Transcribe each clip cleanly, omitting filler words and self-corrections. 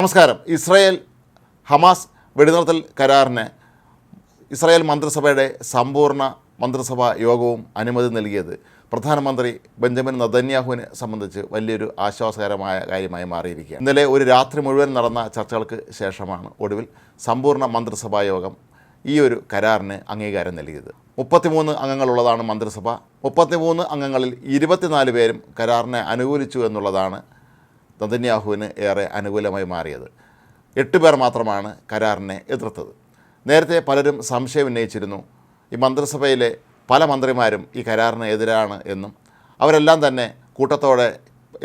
നമസ്കാരം. Israel Hamas വെടിനിർത്തൽ കരാറിന് ഇസ്രായേൽ മന്ത്രിസഭയുടെ സമ്പൂർണ്ണ മന്ത്രിസഭാ യോഗവും അനുമതി നൽകിയത് പ്രധാനമന്ത്രി ബെഞ്ചമിൻ നെതന്യാഹുവിനെ സംബന്ധിച്ച് വലിയൊരു ആശ്വാസകരമായ കാര്യമായി മാറിയിരിക്കുകയാണ്. ഇന്നലെ ഒരു രാത്രി മുഴുവൻ നടന്ന ചർച്ചകൾക്ക് ശേഷമാണ് ഒടുവിൽ സമ്പൂർണ്ണ മന്ത്രിസഭാ യോഗം ഈ ഒരു കരാറിന് അംഗീകാരം നൽകിയത്. 33 അംഗങ്ങളുള്ളതാണ് മന്ത്രിസഭ. 33 അംഗങ്ങളിൽ 24 പേരും കരാറിനെ അനുകൂലിച്ചു എന്നുള്ളതാണ് നെതന്യാഹുവിന് ഏറെ അനുകൂലമായി മാറിയത്. 8 പേർ മാത്രമാണ് കരാറിനെ എതിർത്തത്. നേരത്തെ പലരും സംശയം ഉന്നയിച്ചിരുന്നു, ഈ മന്ത്രിസഭയിലെ പല മന്ത്രിമാരും ഈ കരാറിന് എതിരാണ് എന്നും അവരെല്ലാം തന്നെ കൂട്ടത്തോടെ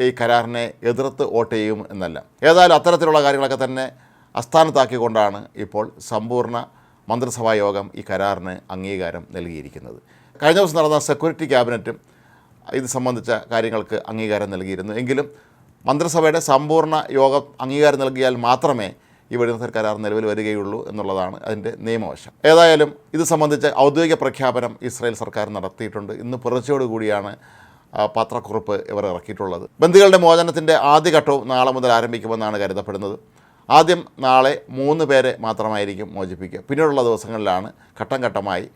ഈ കരാറിനെ എതിർത്ത് വോട്ട് ചെയ്യും എന്നല്ല. ഏതായാലും അത്തരത്തിലുള്ള കാര്യങ്ങളൊക്കെ തന്നെ അസ്ഥാനത്താക്കിക്കൊണ്ടാണ് ഇപ്പോൾ സമ്പൂർണ്ണ മന്ത്രിസഭാ യോഗം ഈ കരാറിന് അംഗീകാരം നൽകിയിരിക്കുന്നത്. കഴിഞ്ഞ ദിവസം നടന്ന സെക്യൂരിറ്റി ക്യാബിനറ്റും ഇത് സംബന്ധിച്ച കാര്യങ്ങൾക്ക് അംഗീകാരം നൽകിയിരുന്നു. എങ്കിലും മന്ത്രിസഭയുടെ സമ്പൂർണ്ണ യോഗം അംഗീകാരം നൽകിയാൽ മാത്രമേ ഈ വെടിനിർത്തൽ കരാർ നിലവിൽ വരികയുള്ളൂ എന്നുള്ളതാണ് അതിൻ്റെ നിയമവശം. ഏതായാലും ഇത് സംബന്ധിച്ച് ഔദ്യോഗിക പ്രഖ്യാപനം ഇസ്രായേൽ സർക്കാർ നടത്തിയിട്ടുണ്ട്. ഇന്ന് പുലർച്ചയോടുകൂടിയാണ് പത്രക്കുറിപ്പ് ഇവർ ഇറക്കിയിട്ടുള്ളത്. ബന്ദികളുടെ മോചനത്തിൻ്റെ ആദ്യഘട്ടവും നാളെ മുതൽ ആരംഭിക്കുമെന്നാണ് കരുതപ്പെടുന്നത്. ആദ്യം നാളെ 3 പേരെ മാത്രമായിരിക്കും മോചിപ്പിക്കുക. പിന്നീടുള്ള ദിവസങ്ങളിലാണ് ഘട്ടം ഘട്ടമായി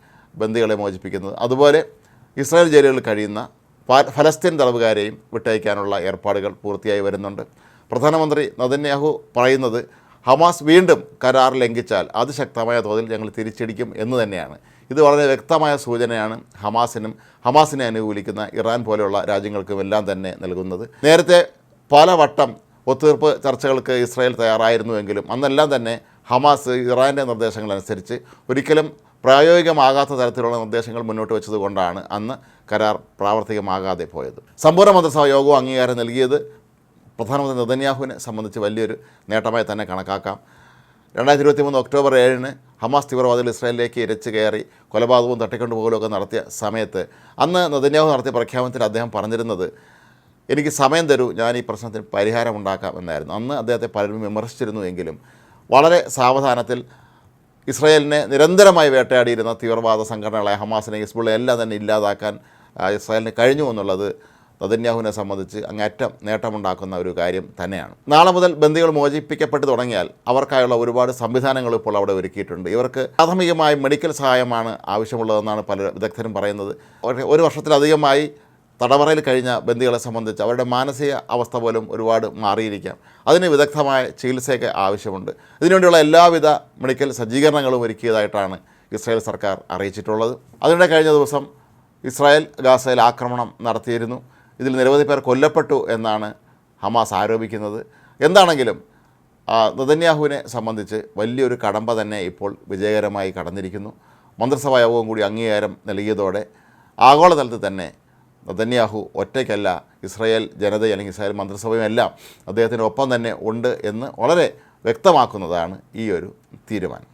ബന്ദികളെ മോചിപ്പിക്കുന്നത്. അതുപോലെ ഇസ്രായേൽ ജയിലുകളിൽ കഴിയുന്ന ഫലസ്തീൻ തടവുകാരെയും വിട്ടയക്കാനുള്ള ഏർപ്പാടുകൾ പൂർത്തിയായി വരുന്നുണ്ട്. പ്രധാനമന്ത്രി നെതന്യാഹു പറയുന്നത് ഹമാസ് വീണ്ടും കരാർ ലംഘിച്ചാൽ അതിശക്തമായ തോതിൽ ഞങ്ങൾ തിരിച്ചടിക്കും എന്ന് തന്നെയാണ്. ഇത് വളരെ വ്യക്തമായ സൂചനയാണ് ഹമാസിനെ അനുകൂലിക്കുന്ന ഇറാൻ പോലെയുള്ള രാജ്യങ്ങൾക്കുമെല്ലാം തന്നെ നൽകുന്നത്. നേരത്തെ പലവട്ടം ഒത്തുതീർപ്പ് ചർച്ചകൾക്ക് ഇസ്രായേൽ തയ്യാറായിരുന്നുവെങ്കിലും അന്നെല്ലാം തന്നെ ഹമാസ് ഇറാൻ്റെ നിർദ്ദേശങ്ങളനുസരിച്ച് ഒരിക്കലും പ്രായോഗികമാകാത്ത തരത്തിലുള്ള നിർദ്ദേശങ്ങൾ മുന്നോട്ട് വെച്ചതുകൊണ്ടാണ് അന്ന് കരാർ പ്രാവർത്തികമാകാതെ പോയത്. സമ്പൂർണ്ണ മന്ത്രിസഭാ യോഗവും അംഗീകാരം നൽകിയത് പ്രധാനമന്ത്രി നെതന്യാഹുവിനെ സംബന്ധിച്ച് വലിയൊരു നേട്ടമായി തന്നെ കണക്കാക്കാം. 2023 ഒക്ടോബർ 7 ഹമാസ് തീവ്രവാദികൾ ഇസ്രായേലിലേക്ക് ഇരച്ചു കയറി കൊലപാതകവും തട്ടിക്കൊണ്ടുപോകലുമൊക്കെ നടത്തിയ സമയത്ത് അന്ന് നെതന്യാഹു നടത്തിയ പ്രഖ്യാപനത്തിൽ അദ്ദേഹം പറഞ്ഞിരുന്നത്, എനിക്ക് സമയം തരൂ, ഞാൻ ഈ പ്രശ്നത്തിന് പരിഹാരമുണ്ടാക്കാം എന്നായിരുന്നു. അന്ന് അദ്ദേഹത്തെ പലരും വിമർശിച്ചിരുന്നു. എങ്കിലും വളരെ സാവധാനത്തിൽ ഇസ്രായേലിനെ നിരന്തരമായി വേട്ടയാടിയിരുന്ന തീവ്രവാദ സംഘടനകളായ ഹമാസിനെ, ഹിസ്ബുള്ളയെ എല്ലാം തന്നെ ഇല്ലാതാക്കാൻ ഇസ്രായേലിന് കഴിഞ്ഞു എന്നുള്ളത് നെതന്യാഹുവിനെ സംബന്ധിച്ച് അങ്ങേറ്റം നേട്ടമുണ്ടാക്കുന്ന ഒരു കാര്യം തന്നെയാണ്. നാളെ മുതൽ ബന്ദികൾ മോചിപ്പിക്കപ്പെട്ടു തുടങ്ങിയാൽ അവർക്കായുള്ള ഒരുപാട് സംവിധാനങ്ങൾ ഇപ്പോൾ അവിടെ ഒരുക്കിയിട്ടുണ്ട്. ഇവർക്ക് പ്രാഥമികമായി മെഡിക്കൽ സഹായമാണ് ആവശ്യമുള്ളതെന്നാണ് പല വിദഗ്ധരും പറയുന്നത്. ഒരു വർഷത്തിലധികമായി തടവറയിൽ കഴിഞ്ഞ ബന്ദികളെ സംബന്ധിച്ച് അവരുടെ മാനസിക അവസ്ഥ പോലും ഒരുപാട് മാറിയിരിക്കാം. അതിന് വിദഗ്ധമായ ചികിത്സയൊക്കെ ആവശ്യമുണ്ട്. ഇതിനുവേണ്ടിയുള്ള എല്ലാവിധ മെഡിക്കൽ സജ്ജീകരണങ്ങളും ഒരുക്കിയതായിട്ടാണ് ഇസ്രായേൽ സർക്കാർ അറിയിച്ചിട്ടുള്ളത്. അതിനിടെ കഴിഞ്ഞ ദിവസം ഇസ്രായേൽ ഗാസയിൽ ആക്രമണം നടത്തിയിരുന്നു. ഇതിൽ നിരവധി പേർ കൊല്ലപ്പെട്ടു എന്നാണ് ഹമാസ് ആരോപിക്കുന്നത്. എന്താണെങ്കിലും നെതന്യാഹുവിനെ സംബന്ധിച്ച് വലിയൊരു കടമ്പ തന്നെ ഇപ്പോൾ വിജയകരമായി കടന്നിരിക്കുന്നു. മന്ത്രിസഭാ യോഗവും കൂടി അംഗീകാരം നൽകിയതോടെ ആഗോളതലത്തിൽ തന്നെ നെതന്യാഹു ഒറ്റയ്ക്കല്ല, ഇസ്രായേൽ ജനതയും അല്ലെങ്കിൽ ഇസ്രായേൽ മന്ത്രിസഭയും എല്ലാം അദ്ദേഹത്തിനൊപ്പം തന്നെ ഉണ്ട് എന്ന് വളരെ വ്യക്തമാക്കുന്നതാണ് ഈ ഒരു തീരുമാനം.